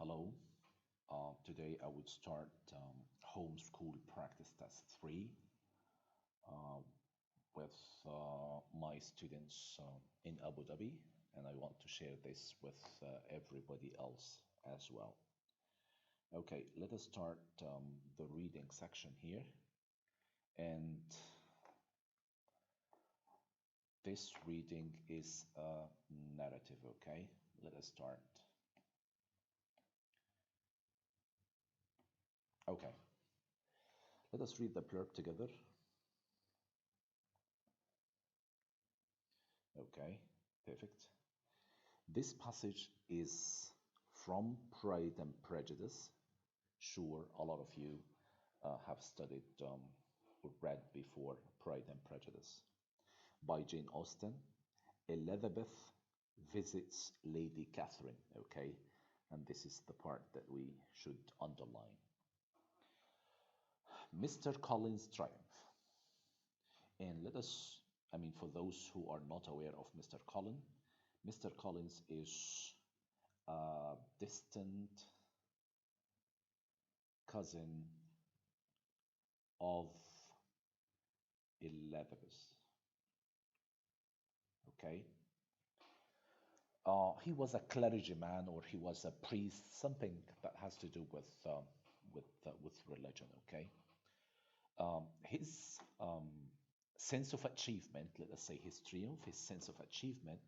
Hello. Today I would start homeschool practice test 3 uh, with my students in Abu Dhabi, and I want to share this with everybody else as well. Okay, let us start the reading section here. And this reading is a narrative, okay? Let us start. Okay, let us read the blurb together. Okay, perfect. This passage is from Pride and Prejudice. Sure, a lot of you have studied or read before Pride and Prejudice by Jane Austen. Elizabeth visits Lady Catherine, okay? And this is the part that we should underline. Mr. Collins' triumph. And let us, for those who are not aware of Mr. Collins is a distant cousin of Elizabeth. Okay, he was a clergyman or he was a priest, something that has to do with religion. Okay, his sense of achievement, let us say his triumph, his sense of achievement,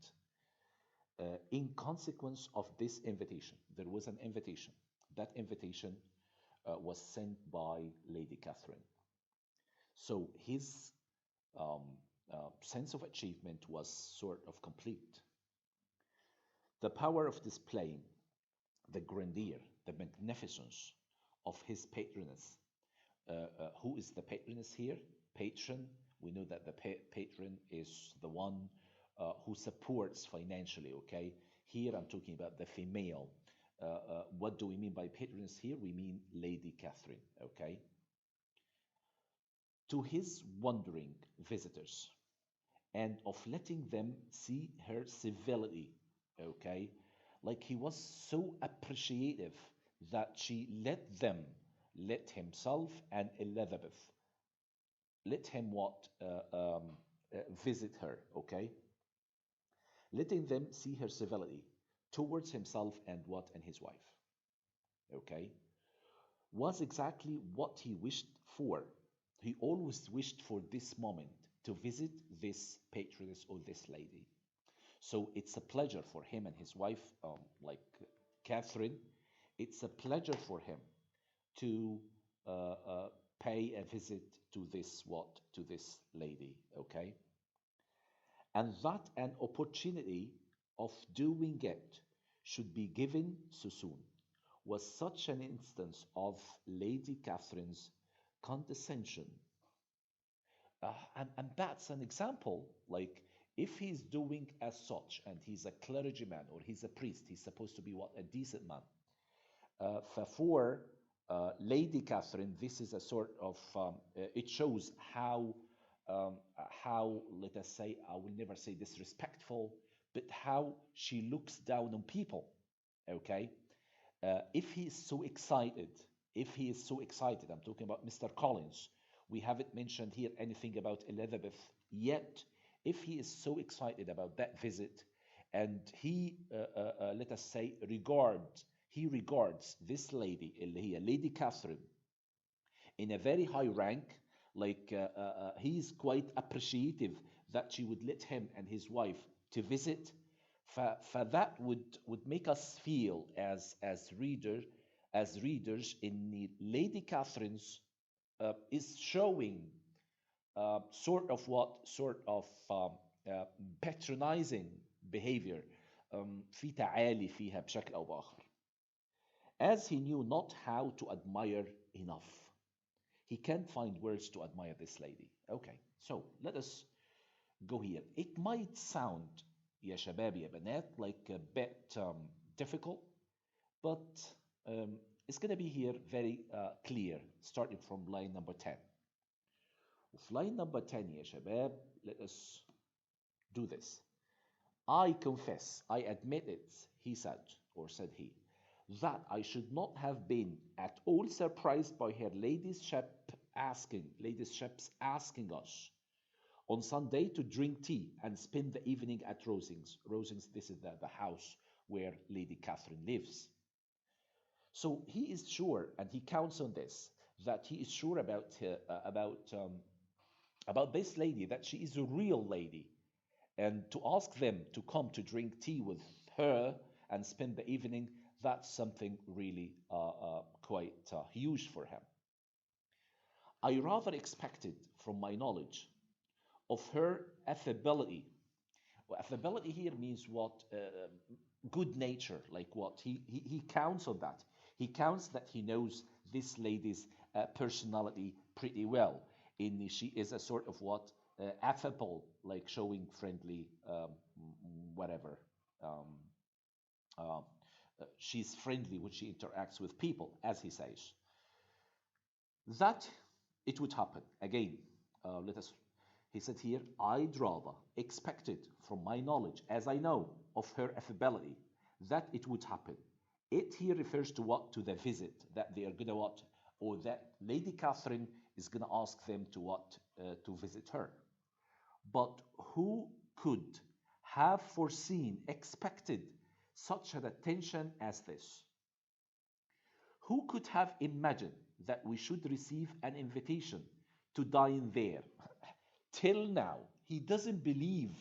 in consequence of this invitation. There was an invitation. That invitation was sent by Lady Catherine. So his um, sense of achievement was sort of complete. The power of displaying the grandeur, the magnificence of his patroness. Who is the patroness here? Patron. We know that the patron is the one who supports financially, okay? Here I'm talking about the female. What do we mean by patroness here? We mean Lady Catherine, okay? To his wandering visitors and of letting them see her civility, okay? Like he was so appreciative that she let himself and Elizabeth, let him visit her, okay? Letting them see her civility towards himself and what and his wife, okay? Was exactly what he wished for. He always wished for this moment to visit this patroness or this lady. So it's a pleasure for him and his wife, like Catherine. It's a pleasure for him to pay a visit to this lady. Okay, and that an opportunity of doing it should be given so soon was such an instance of Lady Catherine's condescension. And that's an example. Like, if he's doing as such and he's a clergyman or he's a priest, he's supposed to be what? A decent man. For Lady Catherine, this is a sort of, it shows how, let us say, I will never say disrespectful, but how she looks down on people. Okay? If he is so excited, I'm talking about Mr. Collins. We haven't mentioned here anything about Elizabeth yet. If he is so excited about that visit, and he, let us say, he regards this lady, Lady Catherine, in a very high rank, like he's quite appreciative that she would let him and his wife to visit. That would make us feel as readers in the Lady Catherine's is showing sort of patronizing behavior في تعالي فيها بشكل أو بآخر, as he knew not how to admire enough. He can't find words to admire this lady. Okay, so let us go here. It might sound, يا شباب يا بنات, like a bit difficult, but it's going to be here very clear, starting from line number 10. وفي line number 10 يا شباب, let us do this. I confess, I admit it, he said, or said he, that I should not have been at all surprised by her ladyship's asking us on Sunday to drink tea and spend the evening at Rosings. Rosings, this is the house where Lady Catherine lives. So he is sure, and he counts on this, that he is sure about this lady, that she is a real lady, and to ask them to come to drink tea with her and spend the evening, that's something really quite huge for him. I rather expected, from my knowledge, of her affability. Well, affability here means what? Good nature, like what? He counts on that. He counts that he knows this lady's personality pretty well. She is a sort of what? Affable, like showing friendly, whatever. Um, uh, she's friendly when she interacts with people, as he says. That it would happen. Again, let us, he said here, I'd rather expected from my knowledge, as I know of her affability, that it would happen. It here refers to what? To the visit that they are going to what? Or that Lady Catherine is going to ask them to what? To visit her. But who could have foreseen, expected such an attention as this? Who could have imagined that we should receive an invitation to dine there? Till now, he doesn't believe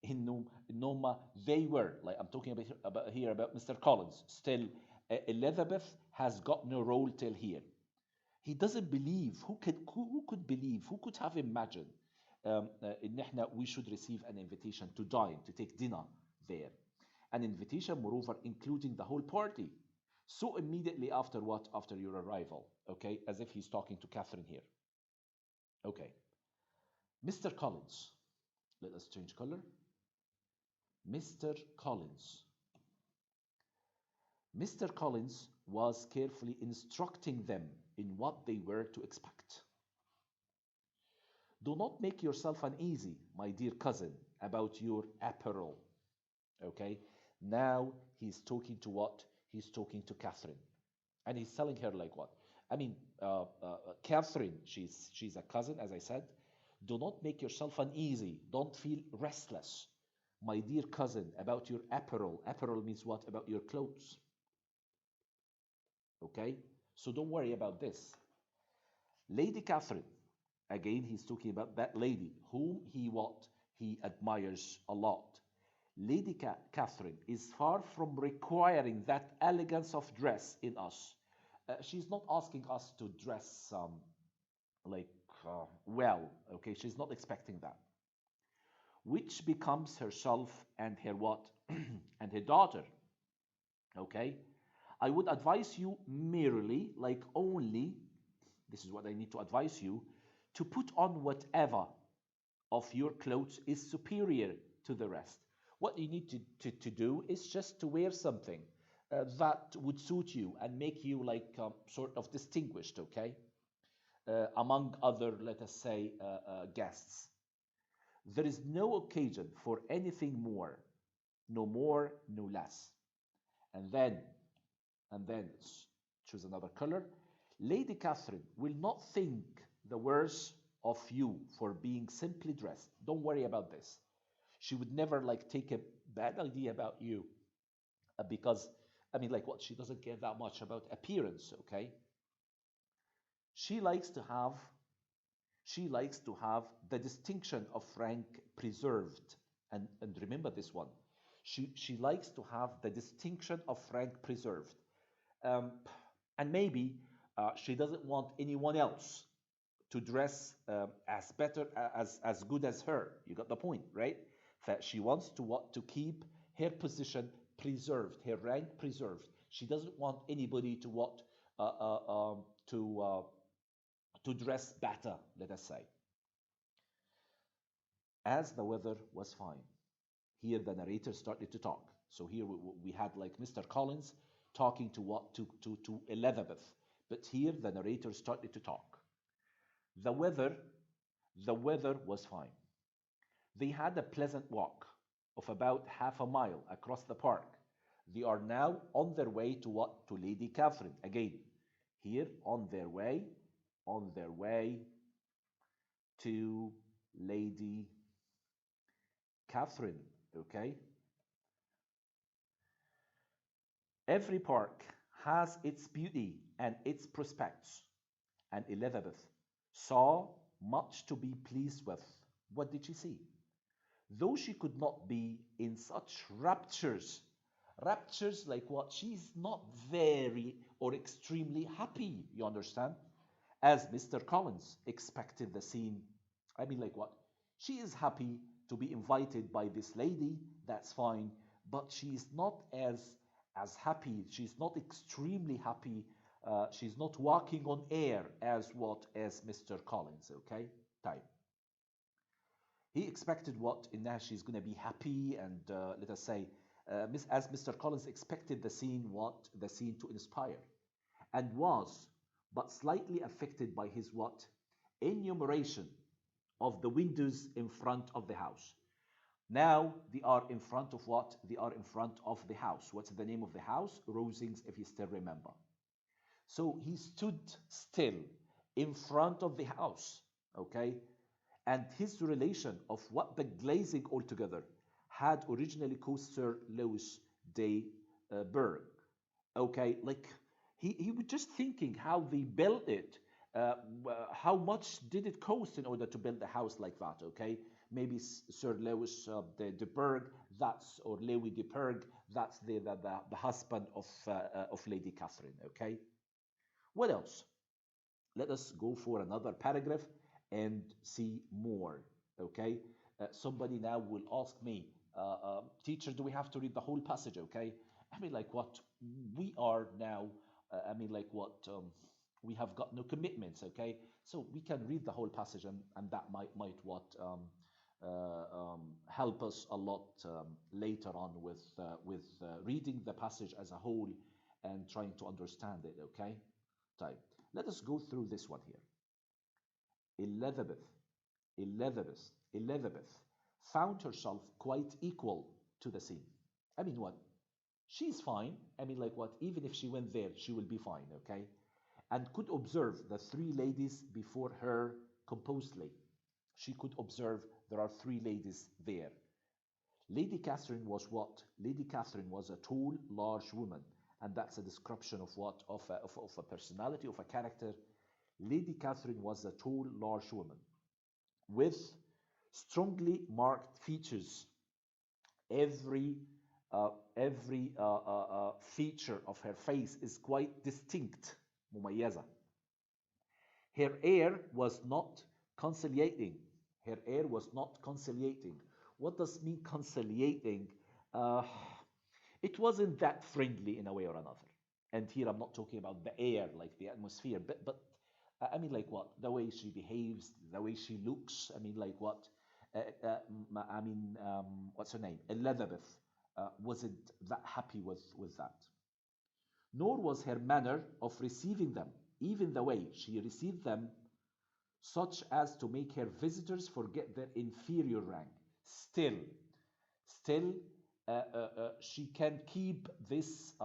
in Noma. They were, like I'm talking about here about Mr. Collins. Still, Elizabeth has got no role till here. He doesn't believe. Who could believe? Who could have imagined إن إحنا we should receive an invitation to dine, to take dinner there? An invitation, moreover, including the whole party. So immediately after what? After your arrival. Okay, as if he's talking to Catherine here. Okay, Mr. Collins. Let us change color. Mr. Collins. Mr. Collins was carefully instructing them in what they were to expect. Do not make yourself uneasy, my dear cousin, about your apparel. Okay, now he's talking to what? He's talking to Catherine. And he's telling her like what? I mean, Catherine, she's a cousin, as I said. Do not make yourself uneasy. Don't feel restless, my dear cousin, about your apparel. Apparel means what? About your clothes. Okay, so don't worry about this. Lady Catherine, again, he's talking about that lady whom he what? He admires a lot. Lady Catherine is far from requiring that elegance of dress in us. She's not asking us to dress like well, okay? She's not expecting that. Which becomes herself and her what? And her daughter, okay? I would advise you merely, like only, this is what I need to advise you, to put on whatever of your clothes is superior to the rest. What you need to do is just to wear something that would suit you and make you like sort of distinguished, okay? Among other, let us say, guests. There is no occasion for anything more, no more, no less. And then, choose another color. Lady Catherine will not think the worse of you for being simply dressed. Don't worry about this. She would never like take a bad idea about you because, I mean, like what? She doesn't care that much about appearance, okay? She likes to have she likes to have the distinction of rank preserved. And remember this one. She likes to have the distinction of rank preserved. Um, and maybe she doesn't want anyone else to dress as better as good as her. You got the point, right? That she wants to what? To keep her position preserved, her rank preserved. She doesn't want anybody to what? To dress better, let us say. As the weather was fine, here the narrator started to talk. So here we had like Mr. Collins talking to what? To Elizabeth. But here the narrator started to talk. The weather, the weather was fine. They had a pleasant walk of about half a mile across the park. They are now on their way to what? To Lady Catherine. Again, here on their way to Lady Catherine. Okay? Every park has its beauty and its prospects, and Elizabeth saw much to be pleased with. What did she see? Though she could not be in such raptures, raptures like what? She's not very or extremely happy, you understand? As Mr. Collins expected the scene. I mean, like what? She is happy to be invited by this lady, that's fine, but she's not as happy, she's not extremely happy, she's not walking on air as what as Mr. Collins, okay? Type. He expected what? In that she's going to be happy and let us say, as Mr. Collins expected the scene, what? The scene to inspire. And was but slightly affected by his what? Enumeration of the windows in front of the house. Now they are in front of what? They are in front of the house. What's the name of the house? Rosings, if you still remember. So he stood still in front of the house, okay? And his relation of what the glazing altogether had originally caused Sir Lewis de Burgh. Okay, like he was just thinking how they built it. How much did it cost in order to build a house like that? Okay, maybe Sir Lewis de Burgh, that's or Louis de Burgh, that's the husband of Lady Catherine. Okay, what else? Let us go for another paragraph and see more. Okay, somebody now will ask me, teacher, do we have to read the whole passage? Okay, I mean, like what we are now. I mean, like what we have got no commitments. Okay, so we can read the whole passage, and that might what help us a lot later on with reading the passage as a whole and trying to understand it. Okay, type. Let us go through this one here. Elizabeth, Elizabeth found herself quite equal to the scene. I mean, what? She's fine. I mean, like what? Even if she went there, she will be fine, okay? And could observe the three ladies before her composedly. She could observe there are three ladies there. Lady Catherine was what? Lady Catherine was a tall, large woman, and that's a description of what? Of a personality, of a character. Lady Catherine was a tall, large woman with strongly marked features. Every feature of her face is quite distinct, مميزة. Her air was not conciliating. Her air was not conciliating. What does mean conciliating? Uh, it wasn't that friendly in a way or another. And here I'm not talking about the air, like the atmosphere, but I mean, like what? The way she behaves, the way she looks. I mean, like what? What's her name? Elizabeth wasn't that happy with that. Nor was her manner of receiving them, even the way she received them, such as to make her visitors forget their inferior rank. Still, she can keep this,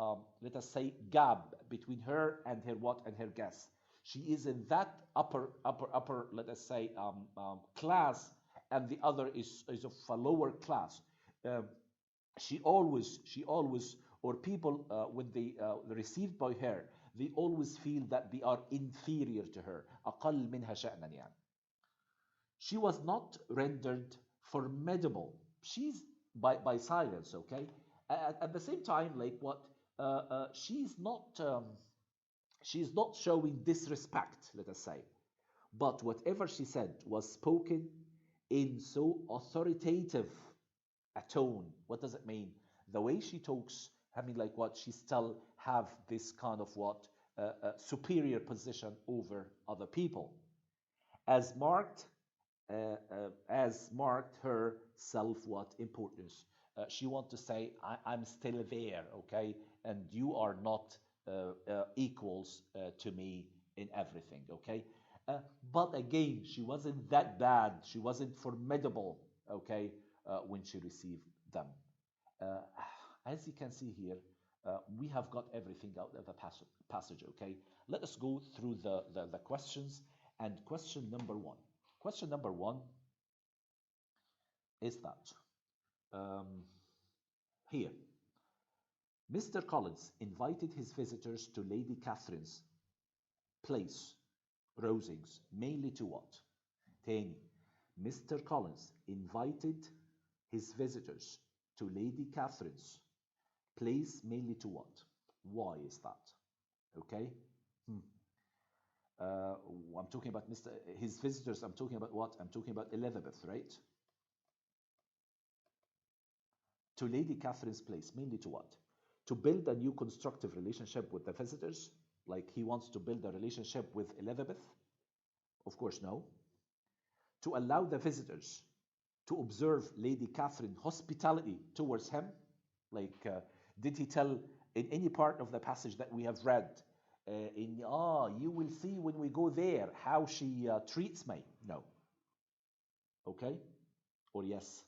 let us say, gap between her and her what and her guests. She is in that upper, let us say, class, and the other is of a lower class. Um, she always, or people when they received by her, they always feel that they are inferior to her. أقل منها شأنا يعني. She was not rendered formidable. She's by silence, okay. At the same time, like what, she's not showing disrespect, let us say, but whatever she said was spoken in so authoritative a tone. What does it mean? The way she talks, I mean, like what, she still have this kind of what superior position over other people, as marked as marked her self what importance. She want to say, I'm still there, okay, and you are not equals to me in everything, okay. But again, she wasn't that bad. She wasn't formidable, okay, when she received them. Uh, as you can see here, We have got everything out of the passage, okay? Let us go through the questions. And question number one. Question number one is that um, here, Mr. Collins invited his visitors to Lady Catherine's place, Rosings, mainly to what? تاني, Mr. Collins invited his visitors to Lady Catherine's place mainly to what? Why is that? Okay? Hmm. I'm talking about his visitors. I'm talking about what? I'm talking about Elizabeth, right? To Lady Catherine's place, mainly to what? To build a new constructive relationship with the visitors, like he wants to build a relationship with Elizabeth? Of course, no. To allow the visitors to observe Lady Catherine hospitality towards him, like did he tell in any part of the passage that we have read, you will see when we go there how she treats me? No. Okay? Or yes?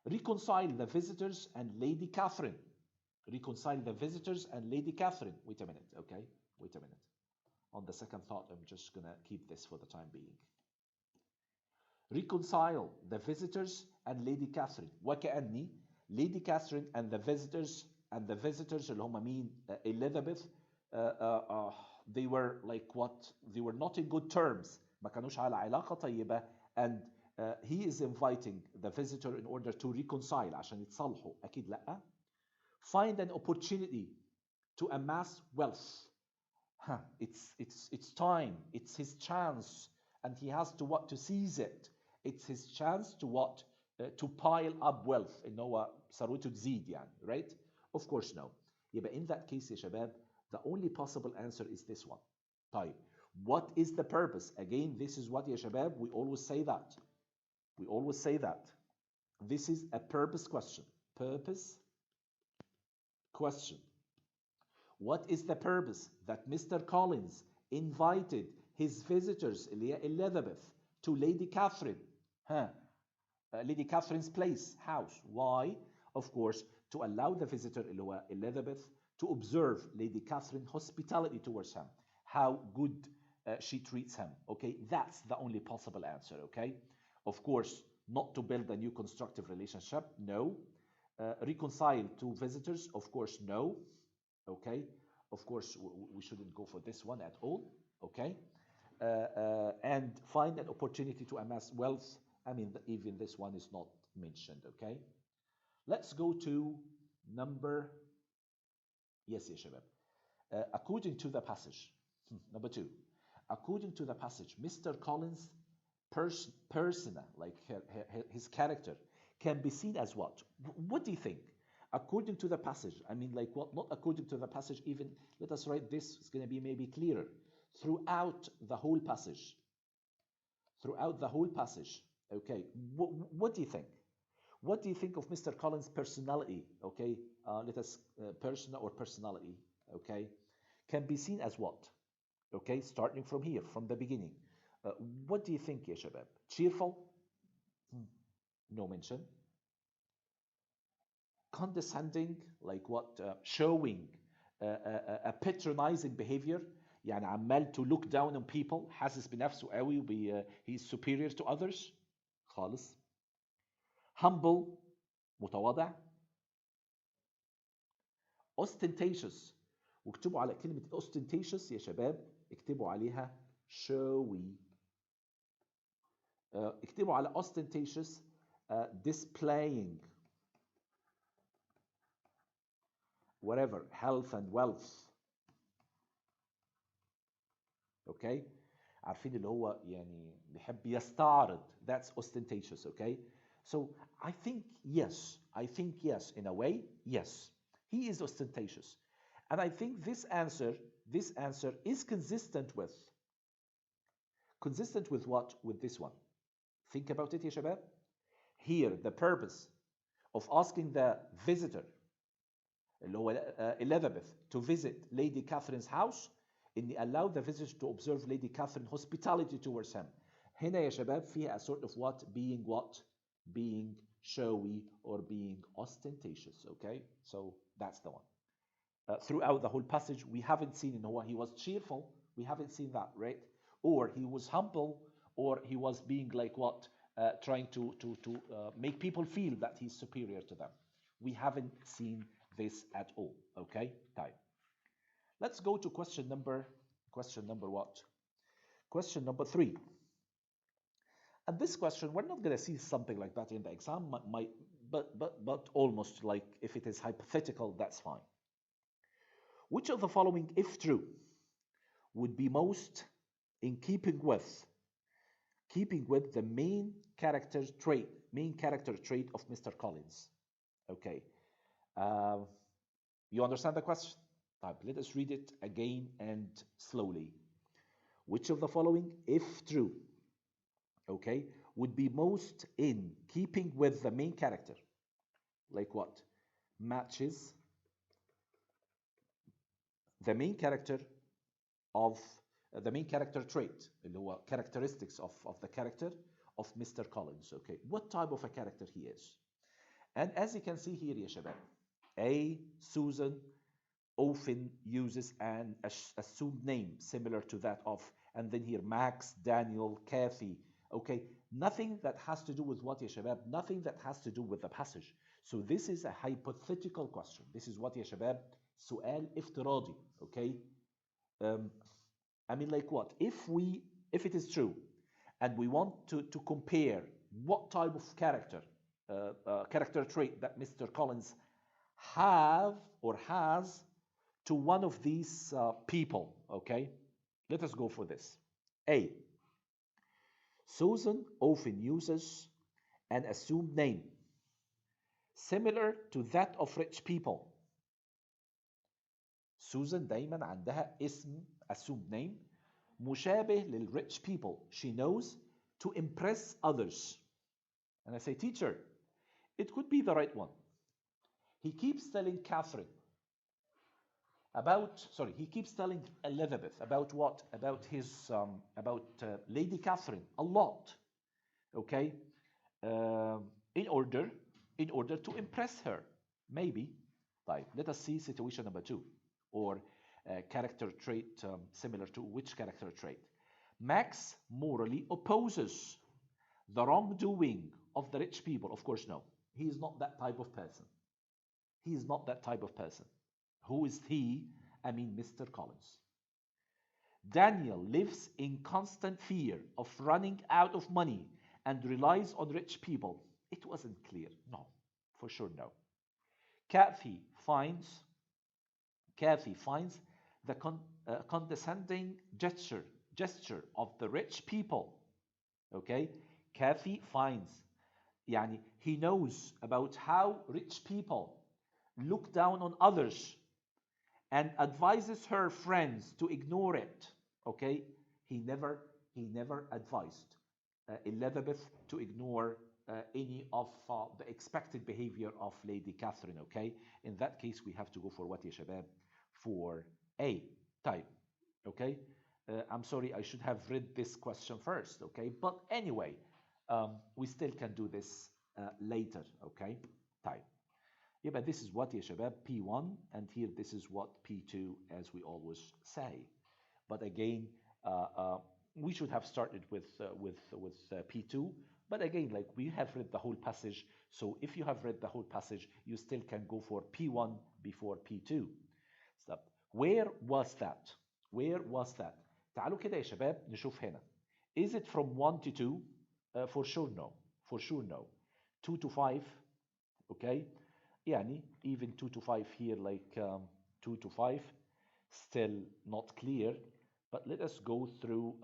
Reconcile the visitors and Lady Catherine. Reconcile the visitors and Lady Catherine. Wait a minute, okay? Wait a minute. On the second thought, I'm just going to keep this for the time being. Reconcile the visitors and Lady Catherine. وكأني Lady Catherine and the visitors اللي هم مين? Elizabeth, they were like what? They were not in good terms. ما كانوش على علاقة طيبة. And he is inviting the visitor in order to reconcile عشان يتصالحوا. أكيد لأ. Find an opportunity to amass wealth. It's time. It's his chance. And he has to what? To seize it. It's his chance to what? To pile up wealth. إن هو ثروته تزيد يعني. Right? Of course no. يبقى in that case يا شباب, the only possible answer is this one. طيب. What is the purpose? Again, this is what يا شباب, we always say that. We always say that. This is a purpose question. Purpose question. What is the purpose that Mr. Collins invited his visitors, Elizabeth, to Lady Catherine? Lady Catherine's place, house. Why? Of course, to allow the visitor, Elizabeth, to observe Lady Catherine hospitality towards him. How good she treats him. Okay, that's the only possible answer. Okay, of course, not to build a new constructive relationship. No. Reconcile to visitors. Of course, no. Okay, of course, we shouldn't go for this one at all. Okay, and find an opportunity to amass wealth. I mean, even this one is not mentioned. Okay, let's go to number. Yes, yes, Shabab. According to the passage, number 2. According to the passage, Mr. Collins' persona, like his character, can be seen as what? What do you think? According to the passage, I mean, like what? Not according to the passage, even, let us write this, it's going to be maybe clearer. Throughout the whole passage. Throughout the whole passage. Okay, what do you think? What do you think of Mr. Collins' personality? Okay, let us, persona or personality, okay, can be seen as what? Okay, starting from here, from the beginning. What do you think, ya shabab? Cheerful? No mention. Condescending, like what? Showing a patronizing behavior. يعني عمال to look down on people, حاسس بنفسه قوي, he's superior to others. خالص. Humble, متواضع. Ostentatious. واكتبوا على كلمة ostentatious يا شباب, اكتبوا عليها showy. اكتبوا على ostentatious, displaying whatever, health and wealth. Okay, عارفين اللي هو يعني بيحب يستعرض. That's ostentatious. Okay, so I think yes, in a way, yes, he is ostentatious. And I think this answer is consistent with what? With this one. Think about it, ya shabab. Here, the purpose of asking the visitor, Elizabeth, to visit Lady Catherine's house, إني allow the visitor to observe Lady Catherine hospitality towards him. هنا يا شباب فيها a sort of what? Being showy or being ostentatious. Okay, so that's the one. throughout the whole passage. We haven't seen in he was cheerful. We haven't seen that, right? Or he was humble, or he was being like what? Trying to make people feel that he's superior to them. We haven't seen this at all. Okay, time. Let's go to question number what? Question number 3. And this question, we're not going to see something like that in the exam, but almost like if it is hypothetical, that's fine. Which of the following, if true, would be most in keeping with the main character trait of Mr. Collins? Okay. You understand the question? Let us read it again and slowly. Which of the following, if true, okay, would be most in keeping with the main character? Like what? Matches the main character of the main character trait, اللي هو characteristics of the character of Mr. Collins. Okay, what type of a character he is? And as you can see here, يا شباب, A, Susan often uses an assumed name similar to that of, and then here Max, Daniel, Kathy. Okay, nothing that has to do with what, يا شباب? Nothing that has to do with the passage. So this is a hypothetical question. This is what, يا شباب? سؤال افتراضي. Okay. I mean, like what? If it is true, and we want to compare what type of character trait that Mr. Collins have or has to one of these people, okay? Let us go for this. A, Susan often uses an assumed name similar to that of rich people. Susan دايما عندها اسم assumed name مشابه للrich people. She knows to impress others. And I say, teacher, it could be the right one. He keeps telling he keeps telling Elizabeth about what? About Lady Catherine a lot. Okay? In order to impress her. Maybe. Right. Let us see situation number 2. Or character trait similar to which character trait? Max morally opposes the wrongdoing of the rich people. Of course, no. He is not that type of person. He is not that type of person. Who is he? I mean, Mr. Collins. Daniel lives in constant fear of running out of money and relies on rich people. It wasn't clear. No, for sure, no. Kathy finds the condescending gesture of the rich people. Okay? Kathy finds, يعني he knows about how rich people look down on others and advises her friends to ignore it. Okay? He never advised Elizabeth to ignore any of the expected behavior of Lady Catherine. Okay? In that case, we have to go for what, يا شباب? For A type. Okay? I'm sorry, I should have read this question first. Okay? But anyway, we still can do this later. Okay? Type. Yeah, but this is what, يا شباب? P1, and here this is what P2, as we always say. But again, we should have started with P2. But again, like we have read the whole passage, so if you have read the whole passage, you still can go for P1 before P2. Stop. Where was that? Where was that? تعالوا كده يا شباب نشوف هنا. Is it from 1 to 2? For sure no. For sure no. 2 to 5. Okay. يعني even 2 to 5 here, like 2 to 5, still not clear. But let us go through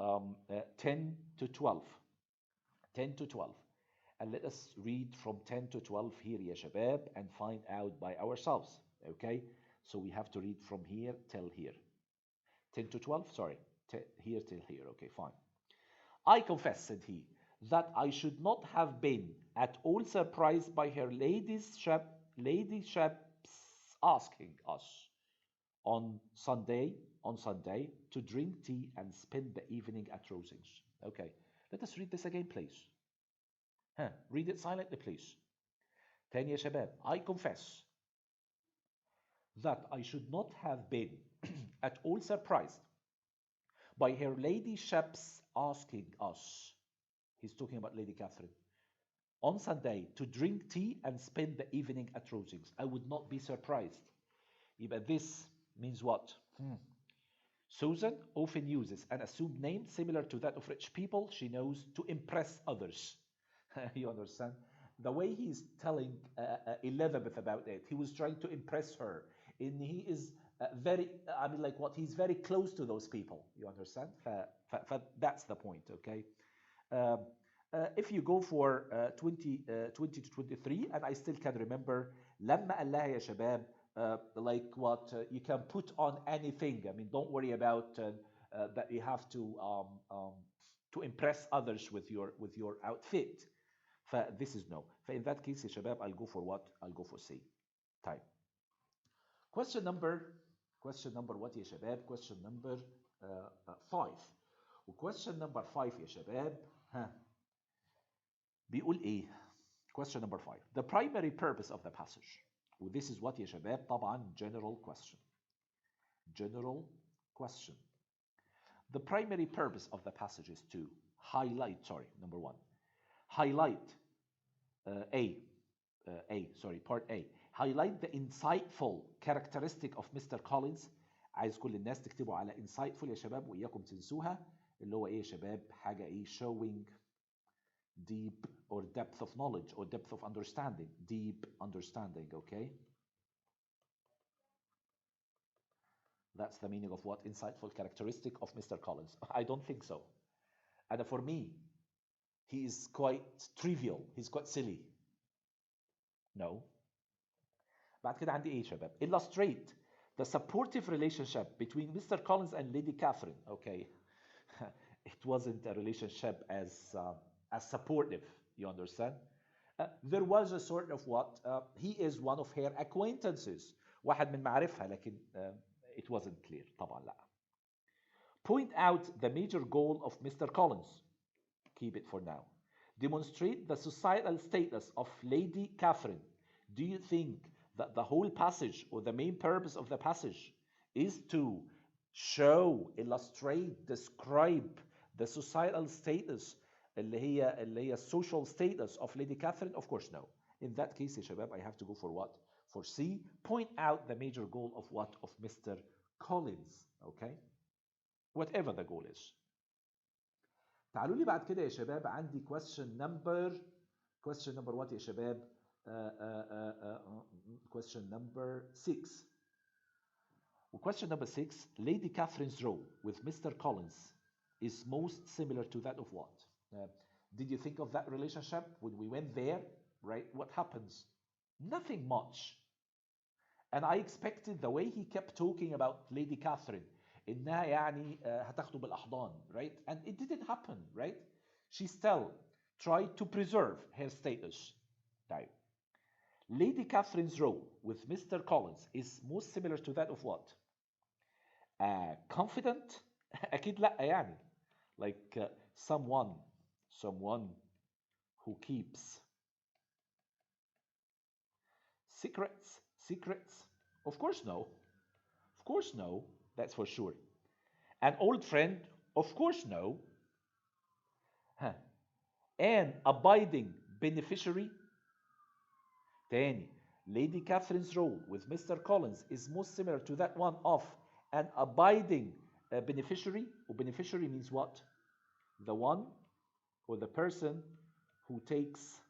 10 to 12. 10 to 12. And let us read from 10 to 12 here, يا شباب, and find out by ourselves. Okay? So we have to read from here till here. 10 to 12, sorry. Here till here. Okay, fine. I confess, said he, that I should not have been at all surprised by her ladyship's asking us on Sunday to drink tea and spend the evening at Rosings. Okay, let us read this again, please. Read it silently, please. تاني يا شباب. I confess that I should not have been at all surprised by her ladyship's asking us, he's talking about Lady Catherine, on Sunday to drink tea and spend the evening at Rosings. I would not be surprised. But this means what? Susan often uses an assumed name similar to that of rich people she knows to impress others. You understand? The way he's telling Elizabeth about it, he was trying to impress her. And he is very, I mean, like what? He's very close to those people. You understand? That's the point, okay? Um, if you go for 20 to 23, and I still can remember لما قال لها يا شباب like what you can put on anything. I mean, don't worry about that you have to impress others with your outfit. This is no. In that case يا شباب, I'll go for what? I'll go for C. Time. Question number what يا شباب? Question number 5. وquestion number 5 يا شباب ها بيقول ايه؟ Question number 5. The primary purpose of the passage. This is what يا شباب طبعا general question. General question. The primary purpose of the passage is to highlight, number 1. Highlight part A. Highlight the insightful characteristic of Mr. Collins. عايز كل الناس تكتبوا على insightful يا شباب وإياكم تنسوها اللي هو ايه يا شباب؟ حاجة ايه؟ showing deep or depth of knowledge or depth of understanding. Deep understanding, okay? That's the meaning of what? Insightful characteristic of Mr. Collins. I don't think so. And for me, he is quite trivial. He's quite silly. No. بعد كده عندي ايه يا شباب؟ Illustrate the supportive relationship between Mr. Collins and Lady Catherine. Okay. It wasn't a relationship as supportive, you understand? There was a sort of what? He is one of her acquaintances. واحد من معارفها لكن it wasn't clear. طبعا لا. Point out the major goal of Mr. Collins. Keep it for now. Demonstrate the societal status of Lady Catherine. Do you think that the whole passage or the main purpose of the passage is to show, illustrate, describe the societal status اللي هي social status of Lady Catherine? Of course no. In that case يا شباب I have to go for what? For C. Point out the major goal of what? Of Mr. Collins. Okay? Whatever the goal is. تعالوا لي بعد كده يا شباب عندي question number what يا شباب؟ question number 6. Question number 6, Lady Catherine's role with Mr. Collins is most similar to that of what? Did you think of that relationship when we went there, right? What happens? Nothing much. And I expected the way he kept talking about Lady Catherine إنها يعني هتاخده بالأحضان, right? And it didn't happen, right? She still tried to preserve her status. طيب. Lady Catherine's role with Mr. Collins is most similar to that of what? Confident? أكيد لأ يعني. Like someone who keeps secrets. Of course no. That's for sure. An old friend? Of course no. An abiding beneficiary? تاني. Lady Catherine's role with Mr. Collins is most similar to that one of an abiding beneficiary. Beneficiary means what? The one or the person who takes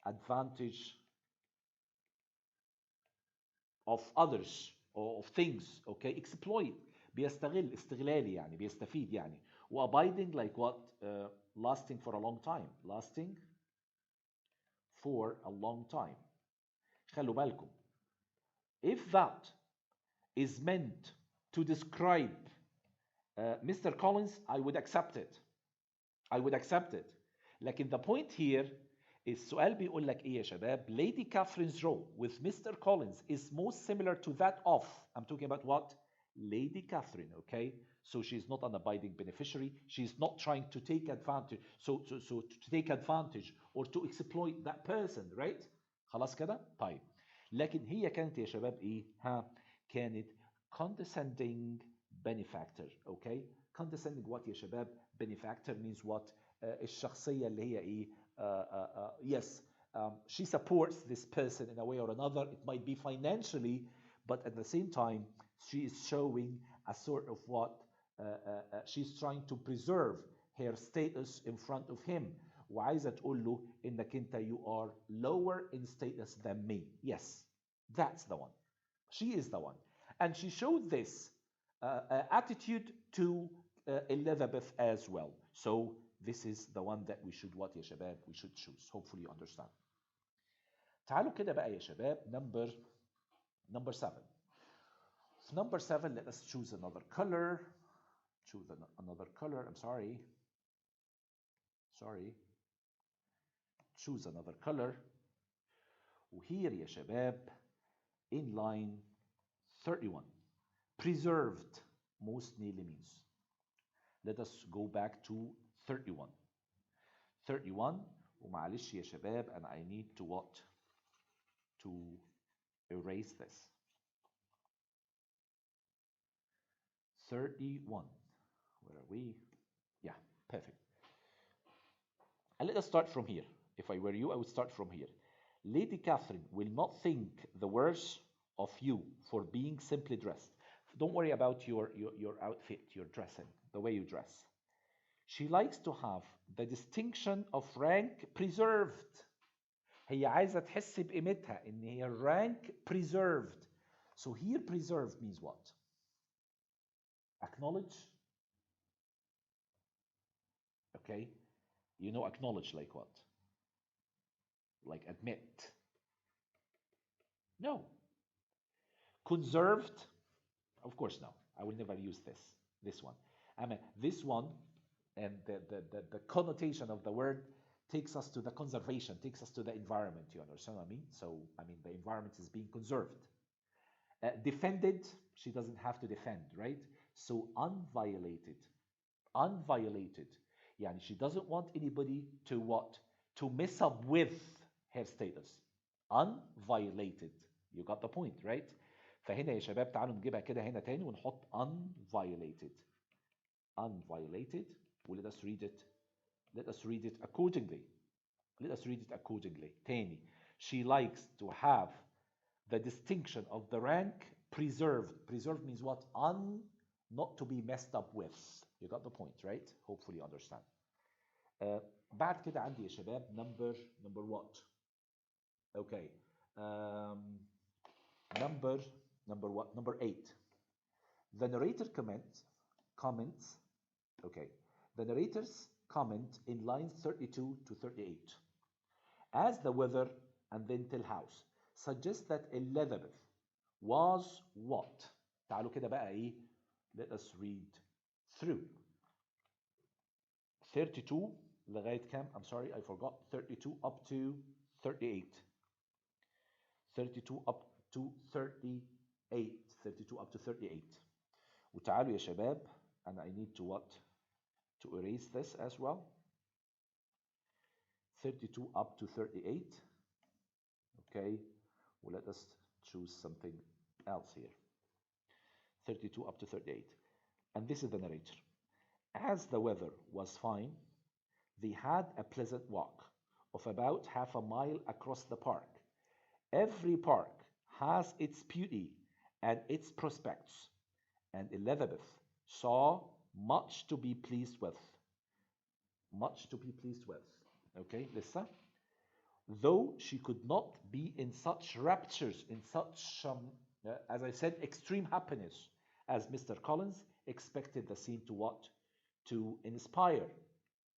advantage of others or of things, okay? Exploit. بيستغل استغلالي يعني بيستفيد يعني. وabiding like what? Lasting for a long time. Lasting for a long time. خلوا بالكم. If that is meant to describe Mr. Collins, I would accept it. لكن the point here is السؤال بيقول لك ايه يا شباب؟ Lady Catherine's role with Mr. Collins is most similar to that of, I'm talking about what? Lady Catherine, okay? So she's not an abiding beneficiary. She's not trying to take advantage. So to take advantage or to exploit that person, right? خلاص كده؟ طيب. لكن هي كانت يا شباب ايه كانت condescending benefactor. okay, condescending what يا شباب؟ benefactor means what؟ الشخصية اللي هي ايه yes, she supports this person in a way or another. It might be financially, but at the same time she is showing a sort of what she's trying to preserve her status in front of him. وعايزة تقول له إنك أنت you are lower in status than me. Yes, that's the one. She is the one. And she showed this attitude to Elizabeth as well. So this is the one that we should what يا شباب؟ We should choose. Hopefully you understand. تعالوا كده بقى يا شباب number 7. Number 7, let us choose another color. Choose another color. I'm sorry. Choose another color. وهير يا شباب in line 31. Preserved most nearly means. Let us go back to 31. 31 ومعلش يا شباب and I need to what? To erase this. 31. Where are we? Yeah, perfect. And let us start from here. If I were you, I would start from here. Lady Catherine will not think the worse of you for being simply dressed. Don't worry about your outfit, your dressing, the way you dress. She likes to have the distinction of rank preserved. هي عايزة تحس بقيمتها إن هي rank preserved. So here preserved means what? Acknowledge. Okay. You know acknowledge like what? Like admit. No. Conserved? Of course no. I will never use this one. I mean this one and the connotation of the word takes us to the conservation, takes us to the environment. You understand what I mean? So I mean the environment is being conserved. Defended, she doesn't have to defend, right? So unviolated. Unviolated. Yani she doesn't want anybody to what? To mess up with her status. Unviolated. You got the point, right? فهنا يا شباب تعالوا نجيبها كده هنا تاني ونحط unviolated. Unviolated. Well, let us read it. Let us read it accordingly. Let us read it accordingly. تاني. She likes to have the distinction of the rank preserved. Preserved means what? Not to be messed up with. You got the point, right? Hopefully you understand. بعد كده عندي يا شباب number what? Okay. Number what? Number 8. The narrator comments. Okay. The narrators comment in lines 32 to 38. As the weather and then till house suggests that Elizabeth was what? تعالوا كده بقى ايه. Let us read through. 32 لغاية كام? I'm sorry, I forgot. 32 up to 38. 32 up to 38. 32 up to 38. وتعالوا يا شباب and I need to what? To erase this as well. 32 up to 38. Okay, well, let us choose something else here. 32 up to 38. And this is the narrator. As the weather was fine, they had a pleasant walk of about half a mile across the park. Every park has its beauty and its prospects, and Elizabeth saw much to be pleased with. Much to be pleased with. Okay, listen. Though she could not be in such raptures, in such, as I said, extreme happiness as Mr. Collins expected the scene to what? To inspire.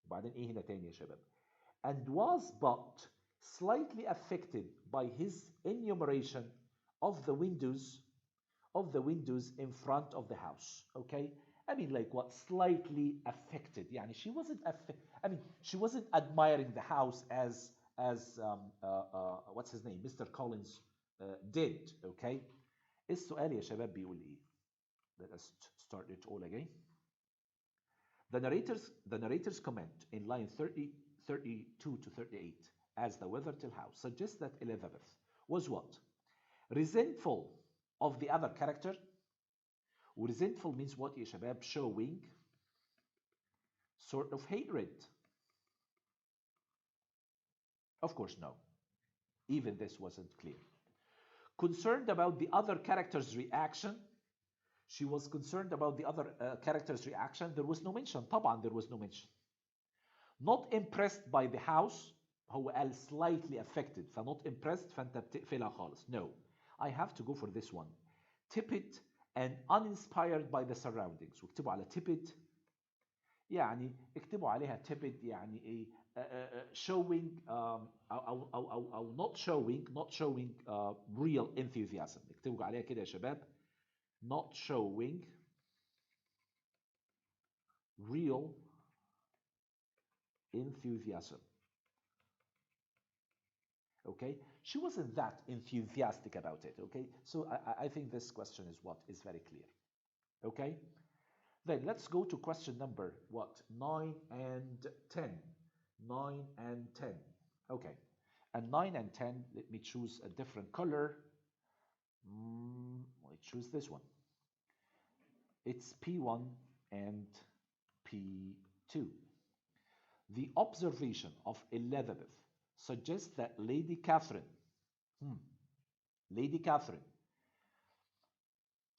وبعدين إيه هنا تاني يا شباب? And was but slightly affected by his enumeration of the windows in front of the house. Okay, I mean like what? Slightly affected. يعني she wasn't she wasn't admiring the house as what's his name, Mr. Collins did. Okay, السؤال يا شباب بيقول ايه? Let us start it all again. The narrator's comment in line 32 to 38 as the weather till house suggests that Elizabeth was what? resentful of the other character. ورesentful means what يا شباب؟ showing sort of hatred. Of course, no. Even this wasn't clear. Concerned about the other character's reaction. She was concerned about the other character's reaction. There was no mention. طبعا there was no mention. Not impressed by the house. هو قال slightly affected. فnot impressed فانت بتقفلها خالص. No. I have to go for this one. Tepid and uninspired by the surroundings. واكتبوا على tepid. يعني اكتبوا عليها tepid يعني ايه showing أو not showing real enthusiasm. اكتبوا عليها كده يا شباب. Not showing real enthusiasm. Okay, she wasn't that enthusiastic about it. Okay, so I think this question is what is very clear. Okay, then let's go to question number what 9 and 10. 9 and 10. Okay, and 9 and 10, let me choose a different color. I choose this one. It's P1 and P2. The observation of Elizabeth suggests that Lady Catherine, Lady Catherine,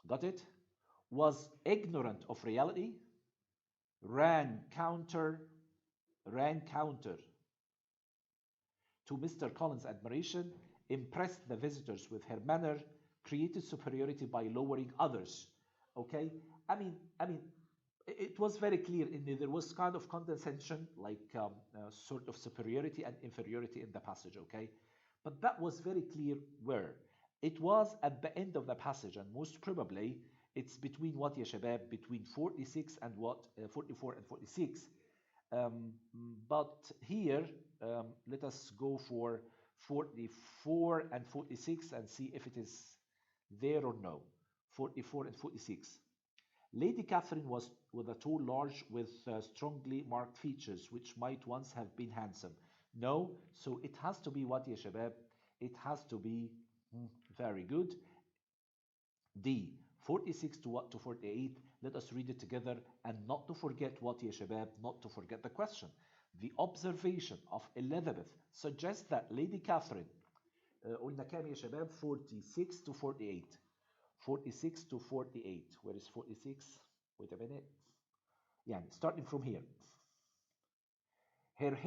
got it? Was ignorant of reality, ran counter to Mr. Collins' admiration, impressed the visitors with her manner, created superiority by lowering others. Okay, I mean, it was very clear in there was kind of condescension, like sort of superiority and inferiority in the passage. Okay, but that was very clear where it was at the end of the passage, and most probably it's between what, ya shabab, between 46 and what 44 and 46. But here, let us go for 44 and 46 and see if it is there or no. 44 and 46. Lady Catherine was with a tall, large, with strongly marked features, which might once have been handsome. No, so it has to be what, ya shabab? It has to be very good. D, 46 to what, to 48. Let us read it together, and not to forget what, ya shabab, not to forget the question. The observation of Elizabeth suggests that Lady Catherine, قلنا كام يا شباب؟ 46 to 48. 46 to 48. Where is 46? Wait a minute. Yeah, starting from here. Her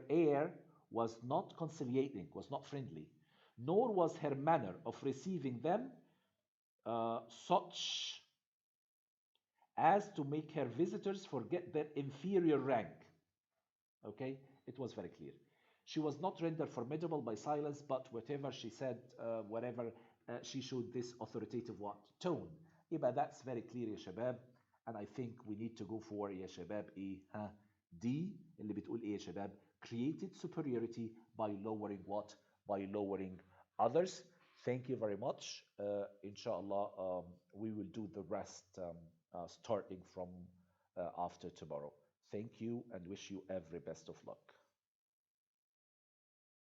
air was not conciliating, was not friendly, nor was her manner of receiving them such as to make her visitors forget their inferior rank. Okay, it was very clear. She was not rendered formidable by silence, but whatever she said, whatever she showed this authoritative what? Tone. يبقى that's very clear يا شباب. And I think we need to go for يا شباب ايه ها D اللي بتقول ايه يا شباب created superiority by lowering what? By lowering others. Thank you very much. Inshallah, we will do the rest starting from after tomorrow. Thank you and wish you every best of luck.